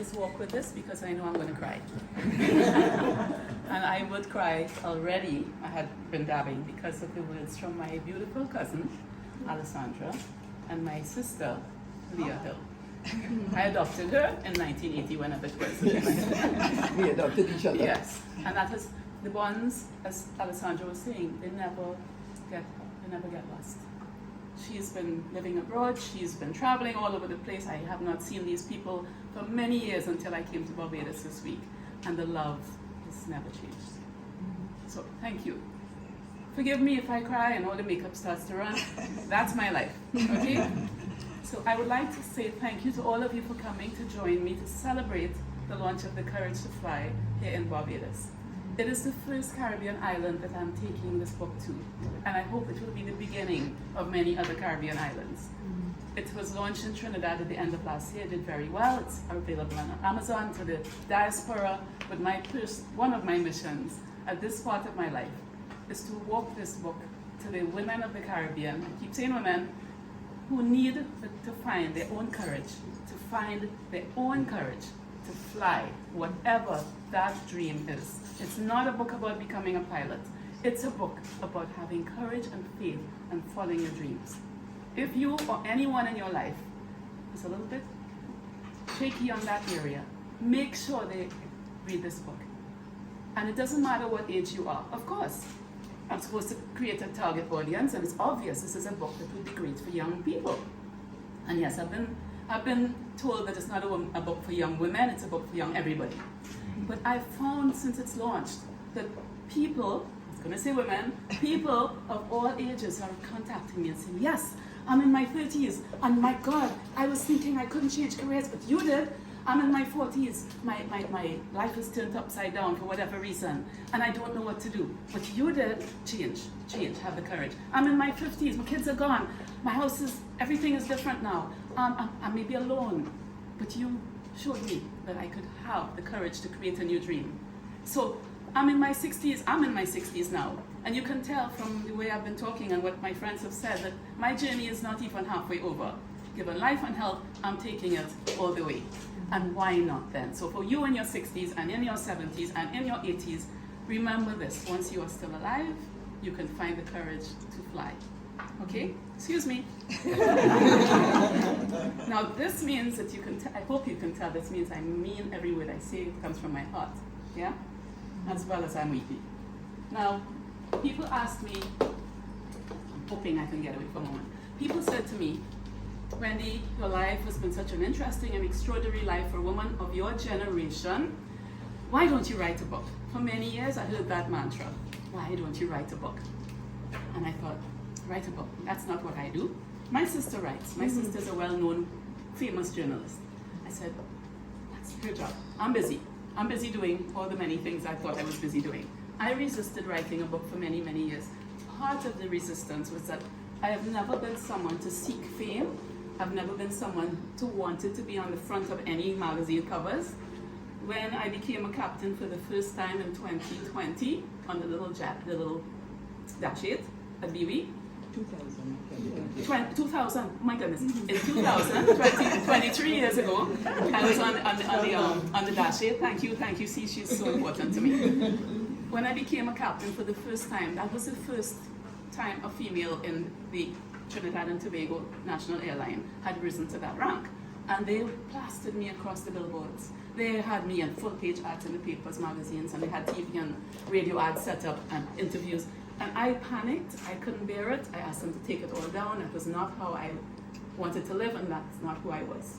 always walk with this because I know I'm going to cry. And I would cry already. I had been dabbing because of the words from my beautiful cousin, Alessandra, and my sister, Leah Hill. I adopted her in 1980 when I was president. We adopted each other. Yes, and that is the bonds, as Alessandra was saying, they never get lost. She's been living abroad, she's been traveling all over the place. I have not seen these people for many years until I came to Barbados this week, and the love has never changed. So thank you. Forgive me if I cry and all the makeup starts to run. That's my life, okay? So I would like to say thank you to all of you for coming to join me to celebrate the launch of the Courage to Fly here in Barbados. It is the first Caribbean island that I'm taking this book to, and I hope it will be the beginning of many other Caribbean islands. It was launched in Trinidad at the end of last year. It did very well. It's available on Amazon to the diaspora. But one of my missions at this part of my life is to walk this book to the women of the Caribbean, I keep saying women, who need to find their own courage, to fly, whatever that dream is. It's not a book about becoming a pilot. It's a book about having courage and faith and following your dreams. If you or anyone in your life is a little bit shaky on that area, make sure they read this book. And it doesn't matter what age you are. Of course, I'm supposed to create a target audience, and it's obvious this is a book that would be great for young people. And yes, I've been told that it's not a book for young women, it's a book for young everybody. But I've found since it's launched that people, I was going to say women, people of all ages are contacting me and saying, yes, I'm in my 30s, and my God, I was thinking I couldn't change careers, but you did. I'm in my 40s, my life is turned upside down for whatever reason, and I don't know what to do. But you did, change, have the courage. I'm in my 50s, my kids are gone, my house is, everything is different now. I may be alone, but you showed me that I could have the courage to create a new dream. So I'm in my 60s now, and you can tell from the way I've been talking and what my friends have said that my journey is not even halfway over. Given life and health, I'm taking it all the way. And why not then? So for you in your 60s and in your 70s and in your 80s, remember this: once you are still alive, you can find the courage to fly. Okay? Excuse me. Now this means that you can, I hope you can tell, this means I mean every word I say. It comes from my heart. Yeah? As well as I'm weepy. Now, people ask me, I'm hoping I can get away for a moment. People said to me, Wendy, your life has been such an interesting and extraordinary life for a woman of your generation. Why don't you write a book? For many years I heard that mantra. Why don't you write a book? And I thought, write a book? That's not what I do. My sister writes. My sister's a well-known, famous journalist. I said, that's her job. I'm busy. I'm busy doing all the many things I thought I was busy doing. I resisted writing a book for many, many years. Part of the resistance was that I have never been someone to seek fame. I've never been someone to wanted to be on the front of any magazine covers. When I became a captain for the first time in 2020 on the little jet, the little Dash 8 at BW. 2000, my goodness. In 2000, 23 years ago, I was on the Dash 8. Thank you. See, she's so important to me. When I became a captain for the first time, that was the first time a female in the Trinidad and Tobago National Airline had risen to that rank. And they plastered me across the billboards. They had me in full-page ads in the papers, magazines, and they had TV and radio ads set up and interviews. And I panicked. I couldn't bear it. I asked them to take it all down. It was not how I wanted to live, and that's not who I was.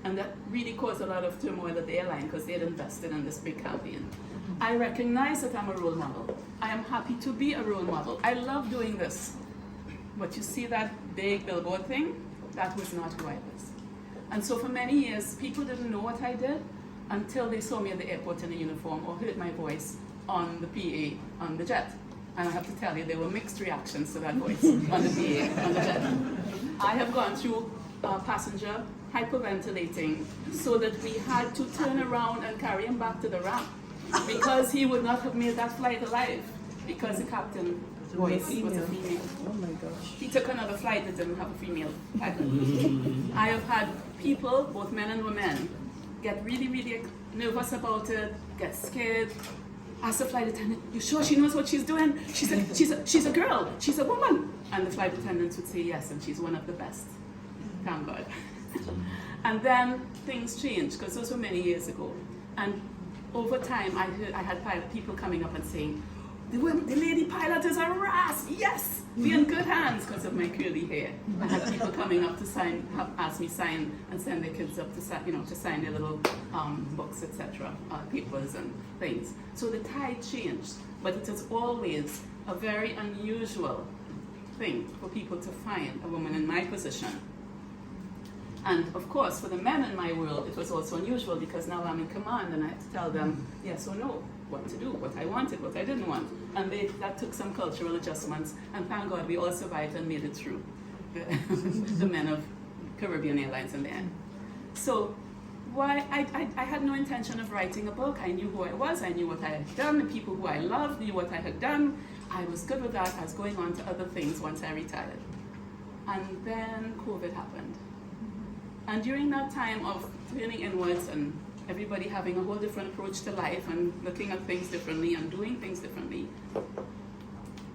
And that really caused a lot of turmoil at the airline because they had invested in this big campaign. I recognize that I'm a role model. I am happy to be a role model. I love doing this. But you see that big billboard thing? That was not who I was. And so for many years, people didn't know what I did until they saw me at the airport in a uniform or heard my voice on the PA on the jet. And I have to tell you, there were mixed reactions to that voice on the PA on the jet. I have gone through a passenger hyperventilating so that we had to turn around and carry him back to the ramp because he would not have made that flight alive because the captain voice was a female. Oh my gosh. He took another flight that didn't have a female pilot. I have had people, both men and women, get really, really nervous about it, get scared, ask the flight attendant, "You sure she knows what she's doing? She's a girl, she's a woman." And the flight attendants would say yes, and she's one of the best. Thank God. And then things changed, because those were many years ago. And over time, I had people coming up and saying, the lady pilot is a ras, yes, be in good hands because of my curly hair. I had people coming up to ask me sign and send their kids up to sign their little books, etc., papers and things. So the tide changed, but it is always a very unusual thing for people to find a woman in my position. And of course, for the men in my world, it was also unusual because now I'm in command and I had to tell them yes or no, what to do, what I wanted, what I didn't want. And that took some cultural adjustments, and thank God we all survived and made it through, the men of Caribbean Airlines in the end. So I had no intention of writing a book. I knew who I was, I knew what I had done, the people who I loved knew what I had done. I was good with that. I was going on to other things once I retired. And then COVID happened. And during that time of turning inwards and everybody having a whole different approach to life and looking at things differently and doing things differently,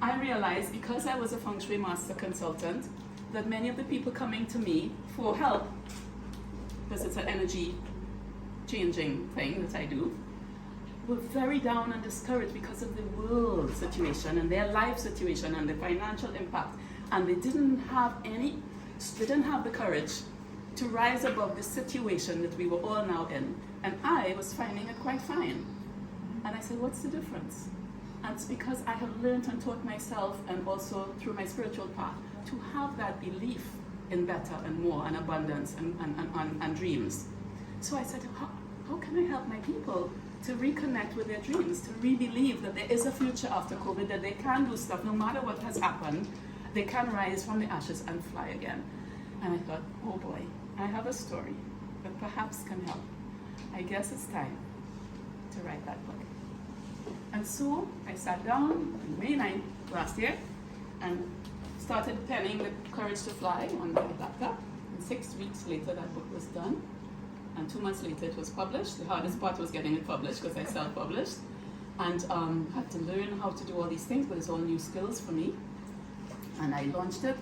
I realized, because I was a feng shui master consultant, that many of the people coming to me for help, because it's an energy changing thing that I do, were very down and discouraged because of the world situation and their life situation and the financial impact. And they didn't have the courage to rise above the situation that we were all now in. And I was finding it quite fine. And I said, what's the difference? And it's because I have learned and taught myself, and also through my spiritual path, to have that belief in better and more and abundance and dreams. So I said, how can I help my people to reconnect with their dreams, to re-believe that there is a future after COVID, that they can do stuff no matter what has happened, they can rise from the ashes and fly again. And I thought, oh boy, I have a story that perhaps can help. I guess it's time to write that book. And so I sat down on May 9th last year and started penning The Courage to Fly on my laptop. And 6 weeks later, that book was done. And 2 months later, it was published. The hardest part was getting it published because I self-published. And had to learn how to do all these things, but it's all new skills for me. And I launched it.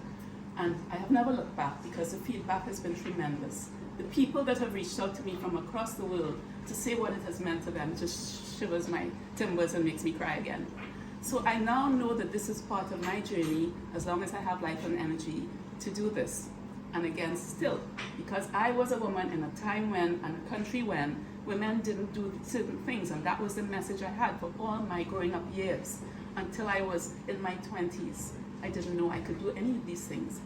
And I have never looked back because the feedback has been tremendous. The people that have reached out to me from across the world to say what it has meant to them just shivers my timbers and makes me cry again. So I now know that this is part of my journey, as long as I have life and energy, to do this. And again, still, because I was a woman in a time when, and a country when, women didn't do certain things, and that was the message I had for all my growing up years. Until I was in my 20s, I didn't know I could do any of these things.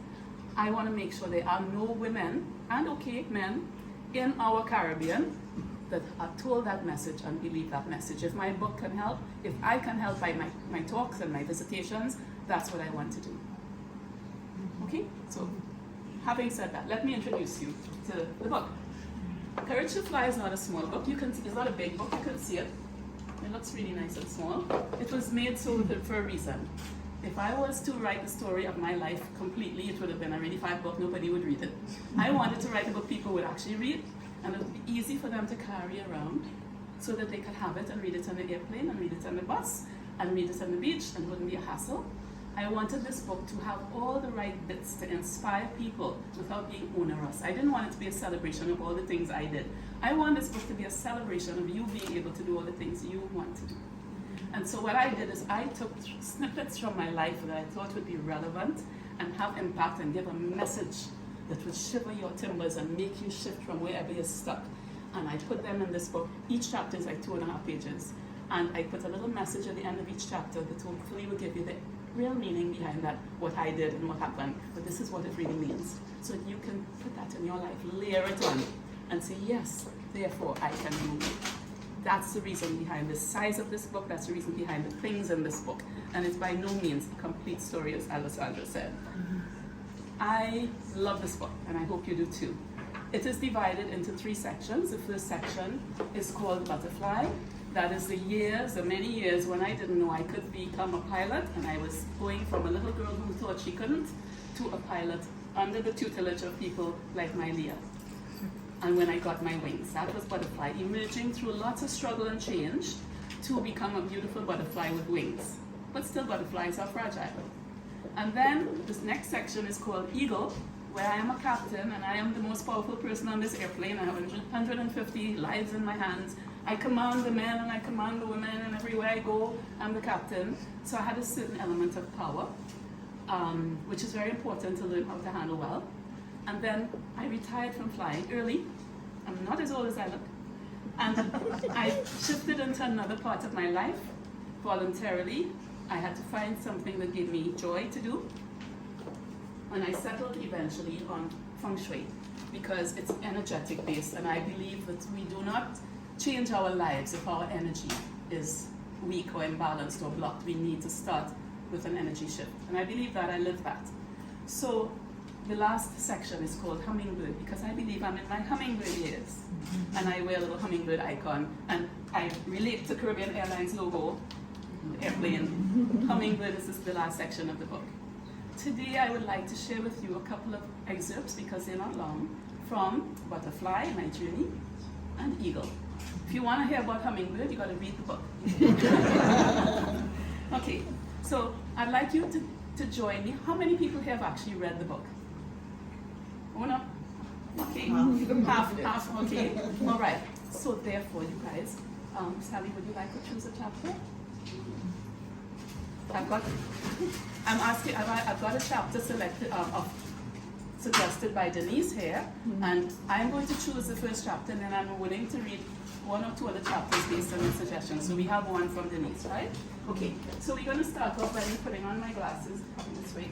I want to make sure there are no women, and okay, men, in our Caribbean that are told that message and believe that message. If my book can help, if I can help by my talks and my visitations, that's what I want to do. Okay, so having said that, let me introduce you to the book. Courage to Fly is not a small book. It's not a big book, you can see it. It looks really nice and small. It was made so for a reason. If I was to write the story of my life completely, it would have been a really fat book, nobody would read it. I wanted to write a book people would actually read, and it would be easy for them to carry around so that they could have it and read it on the airplane and read it on the bus and read it on the beach, and it wouldn't be a hassle. I wanted this book to have all the right bits to inspire people without being onerous. I didn't want it to be a celebration of all the things I did. I want this book to be a celebration of you being able to do all the things you want to do. And so what I did is I took snippets from my life that I thought would be relevant and have impact and give a message that would shiver your timbers and make you shift from wherever you're stuck. And I put them in this book. Each chapter is like 2.5 pages. And I put a little message at the end of each chapter that hopefully will give you the real meaning behind that, what I did and what happened. But this is what it really means. So you can put that in your life, layer it on, and say, yes, therefore I can do it. That's the reason behind the size of this book. That's the reason behind the things in this book. And it's by no means a complete story, as Alessandra said. I love this book, and I hope you do too. It is divided into 3 sections. The first section is called Butterfly. That is the many years when I didn't know I could become a pilot, and I was going from a little girl who thought she couldn't to a pilot under the tutelage of people like my Leah. And and when I got my wings. That was butterfly, emerging through lots of struggle and change to become a beautiful butterfly with wings. But still, butterflies are fragile. And then this next section is called Eagle, where I am a captain and I am the most powerful person on this airplane. I have 150 lives in my hands. I command the men and I command the women, and everywhere I go, I'm the captain. So I had a certain element of power, which is very important to learn how to handle well. And then I retired from flying early. I'm not as old as I look. And I shifted into another part of my life voluntarily. I had to find something that gave me joy to do. And I settled eventually on feng shui because it's energetic based, and I believe that we do not change our lives if our energy is weak or imbalanced or blocked. We need to start with an energy shift. And I believe that, I live that. So the last section is called Hummingbird because I believe I'm in my hummingbird years. And I wear a little hummingbird icon, and I relate to Caribbean Airlines logo, airplane. Hummingbird is the last section of the book. Today I would like to share with you a couple of excerpts, because they're not long, from Butterfly, my journey, and Eagle. If you want to hear about Hummingbird, you got to read the book. Okay, so I'd like you to join me. How many people here have actually read the book? Oh no? Okay, half, okay. All right, so therefore you guys, Sally, would you like to choose a chapter? I've got a chapter selected, suggested by Denise here, and I'm going to choose the first chapter, and then I'm willing to read one or two other chapters based on your suggestions. So we have one from Denise, right? Okay, so we're going to start off by me putting on my glasses this way.